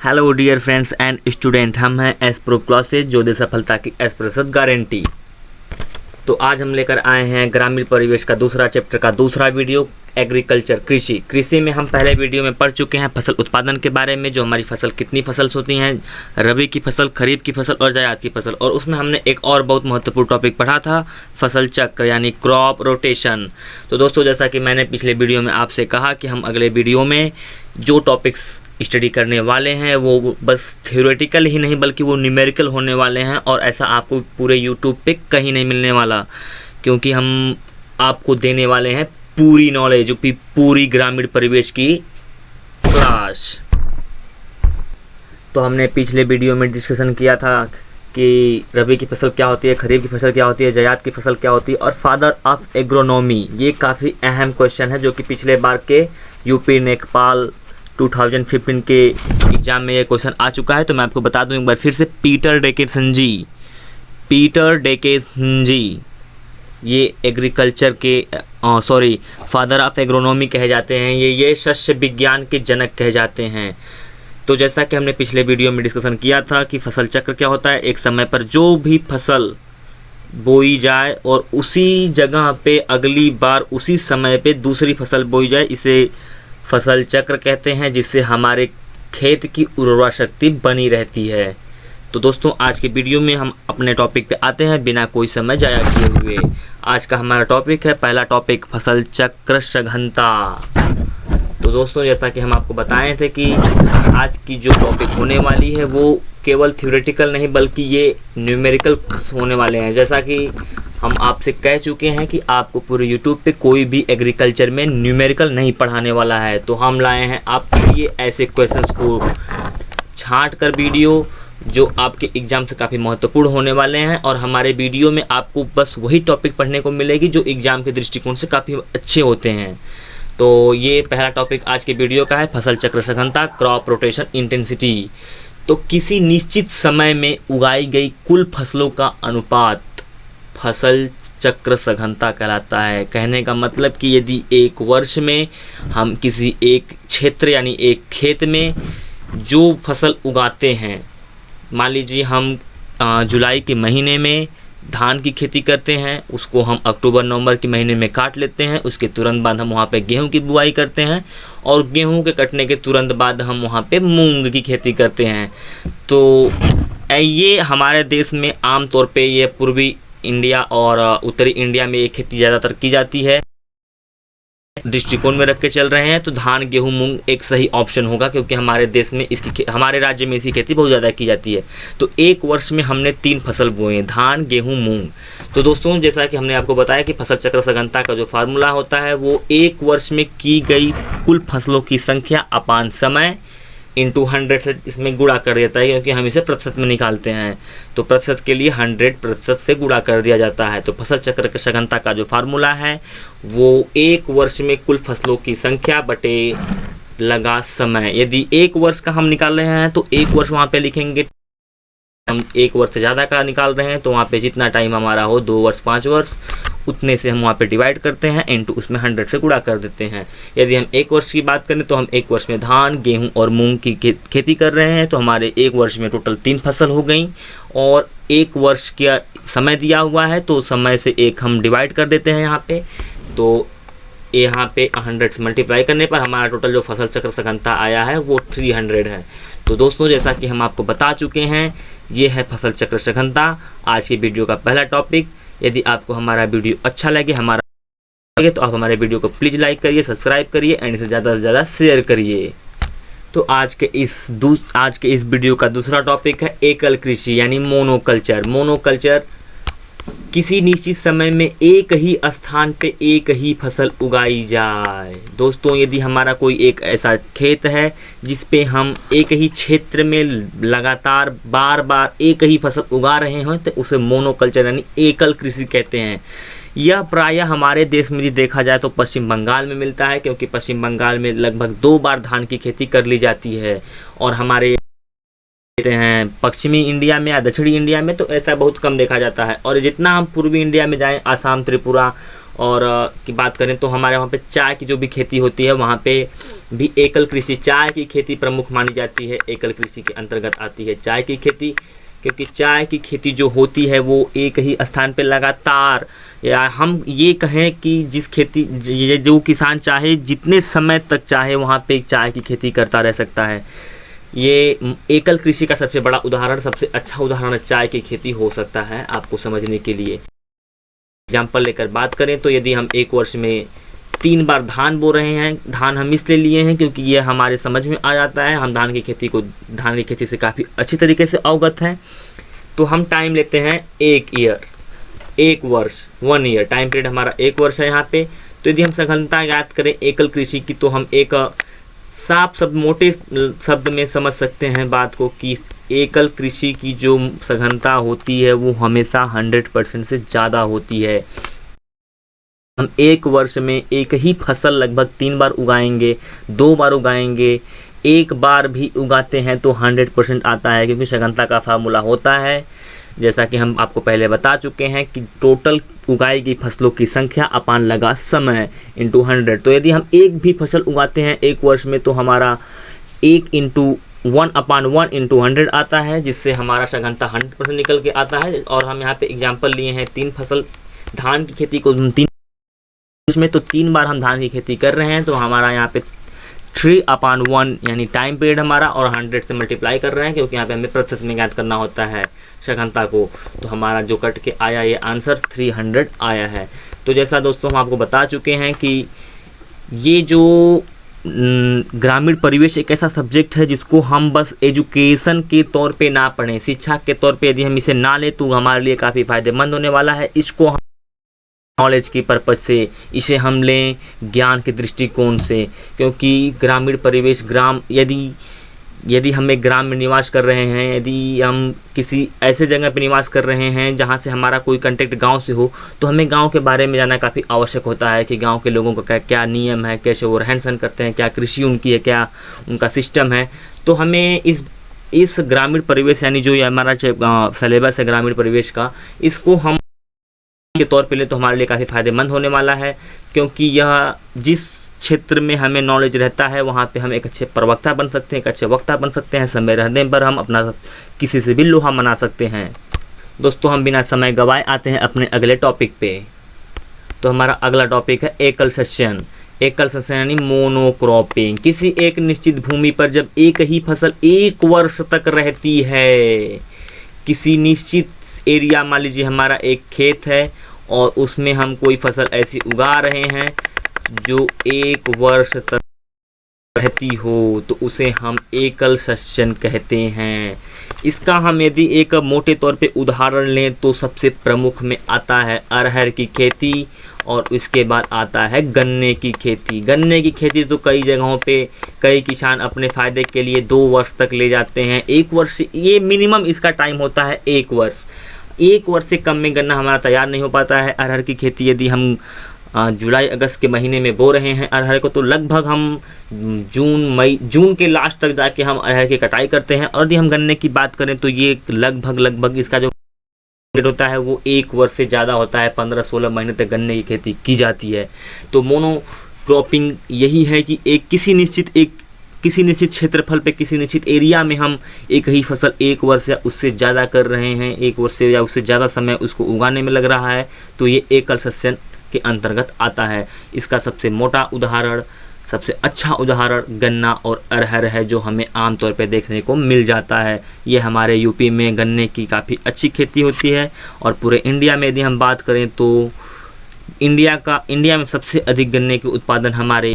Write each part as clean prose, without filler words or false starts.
Hello dear friends and student, हम हैं S pro classes जो दे सफलता की एस% गारंटी। तो आज हम लेकर आए हैं ग्रामीण परिवेश का दूसरा चैप्टर का दूसरा वीडियो, एग्रीकल्चर कृषि में हम पहले वीडियो में पढ़ चुके हैं फसल उत्पादन के बारे में, जो हमारी फसल कितनी फसल होती हैं, रबी की फसल, खरीफ की फसल और जायद की फसल। और उसमें हमने एक और बहुत महत्वपूर्ण टॉपिक पढ़ा था, फसल चक्र यानी क्रॉप रोटेशन। तो दोस्तों, जैसा कि मैंने पिछले वीडियो में आपसे कहा कि हम अगले वीडियो में जो टॉपिक्स स्टडी करने वाले हैं वो बस थ्योरेटिकल ही नहीं बल्कि वो न्यूमेरिकल होने वाले हैं, और ऐसा आपको पूरे यूट्यूब पे कहीं नहीं मिलने वाला, क्योंकि हम आपको देने वाले हैं पूरी नॉलेज, जो पूरी ग्रामीण परिवेश की क्लास। तो हमने पिछले वीडियो में डिस्कशन किया था कि रबी की फसल क्या होती है, खरीफ की फसल क्या होती है, जायद की फसल क्या होती है, और फादर ऑफ एग्रोनॉमी। ये काफ़ी अहम क्वेश्चन है जो कि पिछले बार के यूपी नेपाल 2015 के एग्जाम में ये क्वेश्चन आ चुका है। तो मैं आपको बता दूं एक बार फिर से, पीटर डेकेसन जी ये एग्रीकल्चर के फादर ऑफ एग्रोनॉमी कहे जाते हैं। ये शस्य विज्ञान के जनक कहे जाते हैं। तो जैसा कि हमने पिछले वीडियो में डिस्कशन किया था कि फसल चक्र क्या होता है, एक समय पर जो भी फसल बोई जाए और उसी जगह पे अगली बार उसी समय पे दूसरी फसल बोई जाए, इसे फसल चक्र कहते हैं, जिससे हमारे खेत की उर्वरा शक्ति बनी रहती है। तो दोस्तों, आज के वीडियो में हम अपने टॉपिक पे आते हैं बिना कोई समय जाया किए हुए। आज का हमारा टॉपिक है, पहला टॉपिक फसल चक्र सघनता। तो दोस्तों, जैसा कि हम आपको बताए थे कि आज की जो टॉपिक होने वाली है वो केवल थ्योरेटिकल नहीं बल्कि ये न्यूमेरिकल होने वाले हैं। जैसा कि हम आपसे कह चुके हैं कि आपको पूरे यूट्यूब पे कोई भी एग्रीकल्चर में न्यूमेरिकल नहीं पढ़ाने वाला है, तो हम लाए हैं आपके लिए ऐसे क्वेश्चंस को छांट कर वीडियो जो आपके एग्ज़ाम से काफ़ी महत्वपूर्ण होने वाले हैं। और हमारे वीडियो में आपको बस वही टॉपिक पढ़ने को मिलेगी जो एग्ज़ाम के दृष्टिकोण से काफ़ी अच्छे होते हैं। तो ये पहला टॉपिक आज के वीडियो का है, फसल चक्र सघनता, क्रॉप रोटेशन इंटेंसिटी। तो किसी निश्चित समय में उगाई गई कुल फसलों का अनुपात फसल चक्र सघनता कहलाता है। कहने का मतलब कि यदि एक वर्ष में हम किसी एक क्षेत्र यानी एक खेत में जो फसल उगाते हैं, मान लीजिए हम जुलाई के महीने में धान की खेती करते हैं, उसको हम अक्टूबर नवंबर के महीने में काट लेते हैं, उसके तुरंत बाद हम वहाँ पे गेहूं की बुआई करते हैं, और गेहूं के कटने के तुरंत बाद हम वहाँ पे मूंग की खेती करते हैं। तो ये हमारे देश में आमतौर पे ये पूर्वी इंडिया और उत्तरी इंडिया में ये खेती ज़्यादातर की जाती है, दृष्टिकोण में रख के चल रहे हैं। तो धान गेहूं मूंग एक सही ऑप्शन होगा, क्योंकि हमारे देश में हमारे राज्य में इसकी खेती बहुत ज़्यादा की जाती है। तो एक वर्ष में हमने 3 फसल बोए, धान गेहूं मूंग। तो दोस्तों, जैसा कि हमने आपको बताया कि फसल चक्र सघनता का जो फार्मूला होता है वो एक वर्ष में की गई कुल फसलों की संख्या अपान समय इंटू 100 से इसमें गुणा कर देता है, क्योंकि हम इसे प्रतिशत में निकालते हैं। तो प्रतिशत के लिए 100% से गुणा कर दिया जाता है। तो फसल चक्र की सघनता का जो फार्मूला है वो एक वर्ष में कुल फसलों की संख्या बटे लगा समय। यदि एक वर्ष का हम निकाल रहे हैं तो एक वर्ष वहाँ पे लिखेंगे, हम एक वर्ष से ज़्यादा का निकाल रहे हैं तो वहाँ पे जितना टाइम हमारा हो, 2 वर्ष 5 वर्ष, उतने से हम वहाँ पे डिवाइड करते हैं, इंटू उसमें 100 से गुणा कर देते हैं। यदि हम एक वर्ष की बात करें तो हम एक वर्ष में धान गेहूं और मूंग की खेती कर रहे हैं, तो हमारे एक वर्ष में टोटल 3 फसल हो गई, और एक वर्ष का समय दिया हुआ है तो समय से एक हम डिवाइड कर देते हैं यहाँ पे। तो यहाँ पे 100 से मल्टीप्लाई करने पर हमारा टोटल जो फसल चक्र सघनता आया है वो 300 है। तो दोस्तों, जैसा कि हम आपको बता चुके हैं, ये है फसल चक्र सघनता, आज की वीडियो का पहला टॉपिक। यदि आपको हमारा वीडियो अच्छा लगे तो आप हमारे वीडियो को प्लीज़ लाइक करिए, सब्सक्राइब करिए एंड इसे ज़्यादा से ज़्यादा शेयर करिए। तो आज के इस वीडियो का दूसरा टॉपिक है एकल कृषि यानी मोनोकल्चर। किसी निश्चित समय में एक ही स्थान पे एक ही फसल उगाई जाए। दोस्तों, यदि हमारा कोई एक ऐसा खेत है जिस पे हम एक ही क्षेत्र में लगातार बार बार एक ही फसल उगा रहे हों तो उसे मोनोकल्चर यानी एकल कृषि कहते हैं। यह प्रायः हमारे देश में यदि देखा जाए तो पश्चिम बंगाल में मिलता है, क्योंकि पश्चिम बंगाल में लगभग 2 बार धान की खेती कर ली जाती है, और हमारे हैं पश्चिमी इंडिया में या दक्षिणी इंडिया में तो ऐसा बहुत कम देखा जाता है। और जितना हम पूर्वी इंडिया में जाएं, आसाम, त्रिपुरा और की बात करें तो हमारे वहाँ पे चाय की जो भी खेती होती है वहाँ पे भी एकल कृषि, चाय की खेती प्रमुख मानी जाती है, एकल कृषि के अंतर्गत आती है चाय की खेती। क्योंकि चाय की खेती जो होती है वो एक ही स्थान पे लगातार, या हम ये कहें कि जिस खेती ये जो किसान चाहे जितने समय तक चाहे वहाँ पे चाय की खेती करता रह सकता है। ये एकल कृषि का सबसे बड़ा उदाहरण, सबसे अच्छा उदाहरण चाय की खेती हो सकता है आपको समझने के लिए। एग्जाम्पल लेकर बात करें तो यदि हम एक वर्ष में 3 बार धान बो रहे हैं, धान हम इसलिए लिए हैं क्योंकि ये हमारे समझ में आ जाता है, हम धान की खेती से काफ़ी अच्छी तरीके से अवगत हैं। तो हम टाइम लेते हैं 1 वर्ष 1 ईयर, टाइम पीरियड हमारा 1 वर्ष है यहाँ पे। तो यदि हम सघनता ज्ञात करें एकल कृषि की तो हम एक साफ शब्द मोटे शब्द में समझ सकते हैं बात को कि एकल कृषि की जो सघनता होती है वो हमेशा 100% से ज़्यादा होती है। हम एक वर्ष में एक ही फसल लगभग 3 बार उगाएंगे, 2 बार उगाएंगे, 1 बार भी उगाते हैं तो 100% आता है, क्योंकि सघनता का फार्मूला होता है जैसा कि हम आपको पहले बता चुके हैं कि टोटल उगाई गई फसलों की संख्या अपान लगा समय इंटू 100। तो यदि हम एक भी फसल उगाते हैं एक वर्ष में तो हमारा 1/1 इंटू 100 आता है, जिससे हमारा सघनता 100% निकल के आता है। और हम यहाँ पे एग्जाम्पल लिए हैं 3 फसल धान की खेती को 3 में, तो 3 बार हम धान की खेती कर रहे हैं तो हमारा यहाँ पे 3/1 यानी टाइम पीरियड हमारा, और 100 से मल्टीप्लाई कर रहे हैं क्योंकि यहाँ पे हमें प्रतिशत में ज्ञात करना होता है सघनता को। तो हमारा जो कट के आया ये आंसर 300 आया है। तो जैसा दोस्तों हम आपको बता चुके हैं कि ये जो ग्रामीण परिवेश एक ऐसा सब्जेक्ट है जिसको हम बस एजुकेशन के तौर पे ना पढ़ें, शिक्षा के तौर पे यदि हम इसे ना लें तो हमारे लिए काफ़ी फायदेमंद होने वाला है। इसको हम नॉलेज की पर्पज़ से इसे हम लें, ज्ञान के दृष्टिकोण से, क्योंकि ग्रामीण परिवेश यदि हम एक ग्राम में निवास कर रहे हैं, यदि हम किसी ऐसे जगह पर निवास कर रहे हैं जहां से हमारा कोई कांटेक्ट गांव से हो, तो हमें गांव के बारे में जानना काफ़ी आवश्यक होता है कि गांव के लोगों का क्या नियम है, कैसे वो रहन सहन करते हैं, क्या कृषि उनकी है, क्या उनका सिस्टम है। तो हमें इस ग्रामीण परिवेश यानी जो हमारा सिलेबस है ग्रामीण परिवेश का, इसको हम के तौर पे ले तो हमारे लिए काफ़ी फायदेमंद होने वाला है, क्योंकि यह जिस क्षेत्र में हमें नॉलेज रहता है वहाँ पे हम एक अच्छे प्रवक्ता बन सकते हैं, एक अच्छे वक्ता बन सकते हैं। समय रहने पर हम अपना किसी से भी लोहा मना सकते हैं। दोस्तों हम बिना समय गवाए आते हैं अपने अगले टॉपिक पे। तो हमारा अगला टॉपिक है एकल सस्यन। एकल सस्यन यानी मोनोक्रॉपिंग। किसी एक निश्चित भूमि पर जब एक ही फसल 1 वर्ष तक रहती है, किसी निश्चित एरिया, मान लीजिए हमारा एक खेत है और उसमें हम कोई फसल ऐसी उगा रहे हैं जो 1 वर्ष तक रहती हो, तो उसे हम एकल सस्यन कहते हैं। इसका हम यदि एक मोटे तौर पे उदाहरण लें तो सबसे प्रमुख में आता है अरहर की खेती, और इसके बाद आता है गन्ने की खेती। गन्ने की खेती तो कई जगहों पे कई किसान अपने फ़ायदे के लिए 2 वर्ष तक ले जाते हैं। 1 वर्ष ये मिनिमम इसका टाइम होता है 1 वर्ष। 1 वर्ष से कम में गन्ना हमारा तैयार नहीं हो पाता है। अरहर की खेती यदि हम जुलाई अगस्त के महीने में बो रहे हैं अरहर को, तो लगभग हम जून के लास्ट तक जाके हम अरहर की कटाई करते हैं। और यदि हम गन्ने की बात करें तो ये लगभग इसका जो होता है वो 1 वर्ष से ज़्यादा होता है। 15-16 महीने तक गन्ने की खेती की जाती है। तो मोनोक्रॉपिंग यही है कि किसी निश्चित क्षेत्रफल पे, किसी निश्चित एरिया में हम एक ही फसल 1 वर्ष या उससे ज़्यादा कर रहे हैं, 1 वर्ष से या उससे ज़्यादा समय उसको उगाने में लग रहा है, तो ये एकल सस्यन के अंतर्गत आता है। इसका सबसे मोटा उदाहरण, सबसे अच्छा उदाहरण गन्ना और अरहर है, जो हमें आमतौर पर देखने को मिल जाता है। ये हमारे यूपी में गन्ने की काफ़ी अच्छी खेती होती है, और पूरे इंडिया में यदि हम बात करें तो इंडिया में सबसे अधिक गन्ने के उत्पादन हमारे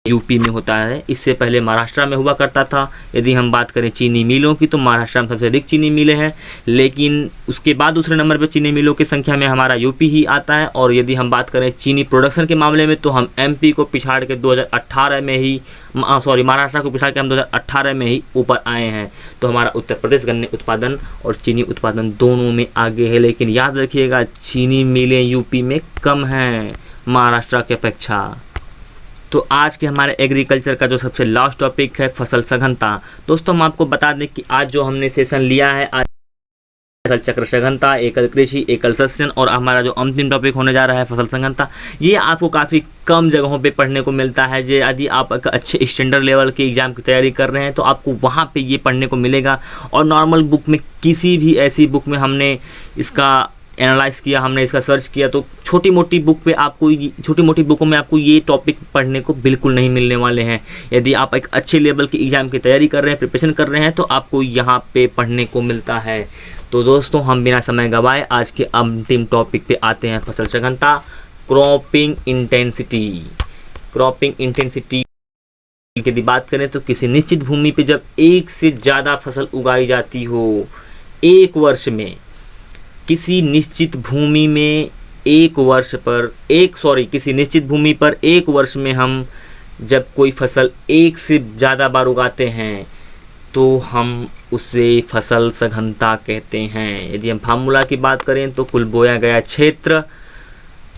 यूपी में होता है। इससे पहले महाराष्ट्र में हुआ करता था। यदि हम बात करें चीनी मिलों की तो महाराष्ट्र में सबसे अधिक चीनी मिलें हैं, लेकिन उसके बाद दूसरे नंबर पर चीनी मिलों की संख्या में हमारा यूपी ही आता है। और यदि हम बात करें चीनी प्रोडक्शन के मामले में तो हम एमपी को पिछाड़ के 2018 में ही महाराष्ट्र को पिछाड़ के हम 2018 में ही ऊपर आए हैं। तो हमारा उत्तर प्रदेश गन्ने उत्पादन और चीनी उत्पादन दोनों में आगे है, लेकिन याद रखिएगा चीनी मिलें यूपी में कम हैं महाराष्ट्र की अपेक्षा। तो आज के हमारे एग्रीकल्चर का जो सबसे लास्ट टॉपिक है फसल सघनता। दोस्तों हम आपको बता दें कि आज जो हमने सेशन लिया है, आज फसल चक्र सघनता, एकल कृषि, एकल सस्यन, और हमारा जो अंतिम टॉपिक होने जा रहा है फसल सघनता। ये आपको काफ़ी कम जगहों पे पढ़ने को मिलता है। जो यदि आप एक अच्छे स्टैंडर्ड लेवल के एग्जाम की तैयारी कर रहे हैं तो आपको वहाँ पे ये पढ़ने को मिलेगा। और नॉर्मल बुक में, किसी भी ऐसी बुक में हमने इसका एनालाइज किया, हमने इसका सर्च किया, तो छोटी मोटी बुकों में आपको ये टॉपिक पढ़ने को बिल्कुल नहीं मिलने वाले हैं। यदि आप एक अच्छे लेवल की एग्जाम की तैयारी कर रहे हैं, प्रिपरेशन कर रहे हैं, तो आपको यहाँ पे पढ़ने को मिलता है। तो दोस्तों, हम बिना समय गवाए आज के अंतिम टॉपिक पे आते हैं, फसल सघनता, क्रॉपिंग इंटेंसिटी। क्रॉपिंग इंटेंसिटी की यदि बात करें तो किसी निश्चित भूमि पे जब एक से ज़्यादा फसल उगाई जाती हो एक वर्ष में, किसी निश्चित भूमि में किसी निश्चित भूमि पर एक वर्ष में हम जब कोई फसल एक से ज़्यादा बार उगाते हैं तो हम उसे फसल सघनता कहते हैं। यदि हम फार्मूला की बात करें तो कुल बोया गया क्षेत्र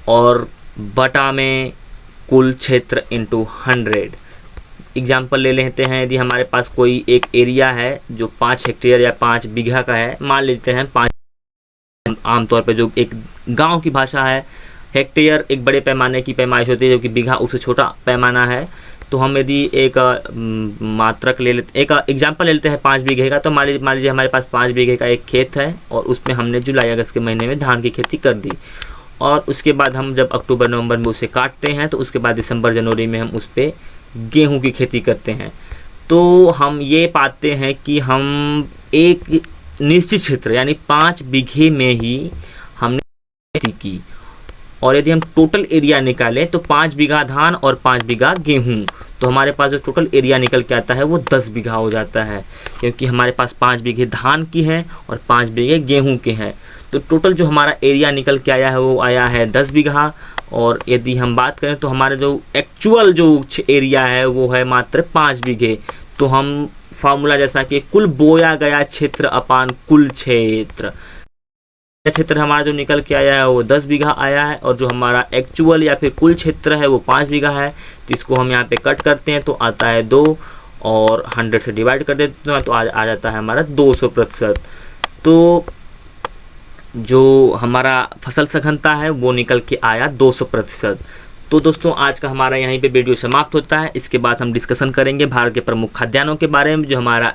और बटा में कुल क्षेत्र इंटू 100। एग्जाम्पल ले लेते हैं, यदि हमारे पास कोई एक एरिया है जो 5 हेक्टेयर या 5 बीघा का है, मान लेते हैं 5, आमतौर पर जो एक गांव की भाषा है, हेक्टेयर एक बड़े पैमाने की पैमाइश होती है, जो कि बीघा उससे छोटा पैमाना है। तो हम यदि एक मात्रक ले लेते, एक एग्जांपल ले लेते हैं 5 बीघे का, तो मान लीजिए हमारे पास 5 बीघे का एक खेत है और उसमें हमने जुलाई अगस्त के महीने में धान की खेती कर दी, और उसके बाद हम जब अक्टूबर नवंबर में उसे काटते हैं तो उसके बाद दिसंबर जनवरी में हम उस पर गेहूँ की खेती करते हैं। तो हम ये पाते हैं कि हम एक निश्चित क्षेत्र यानी 5 बीघे में ही हमने खेती की, और यदि हम टोटल एरिया निकालें तो 5 बीघा धान और 5 बीघा गेहूं, तो हमारे पास जो टोटल एरिया निकल के आता है वो 10 बीघा हो जाता है, क्योंकि हमारे पास 5 बीघे धान की है और 5 बीघे गेहूं के हैं। तो टोटल जो हमारा एरिया निकल के आया है वो आया है 10 बीघा। और यदि हम बात करें तो हमारे जो एक्चुअल जो एरिया है वो है मात्र 5 बीघे। तो हम फार्मूला जैसा कि कुल बोया गया क्षेत्र अपान कुल क्षेत्र हमारा जो निकल के आया है वो 10 बीघा आया है, और जो हमारा एक्चुअल या फिर कुल क्षेत्र है वो 5 बीघा है। तो इसको हम यहाँ पे कट करते हैं तो आता है 2, और 100 से डिवाइड कर देते हैं तो आ जाता है हमारा 200%। तो जो हमारा फसल सघनता है वो निकल के आया 200%। तो दोस्तों, आज का हमारा यहीं पे वीडियो समाप्त होता है। इसके बाद हम डिस्कशन करेंगे भारत के प्रमुख खाद्यान्नों के बारे में, जो हमारा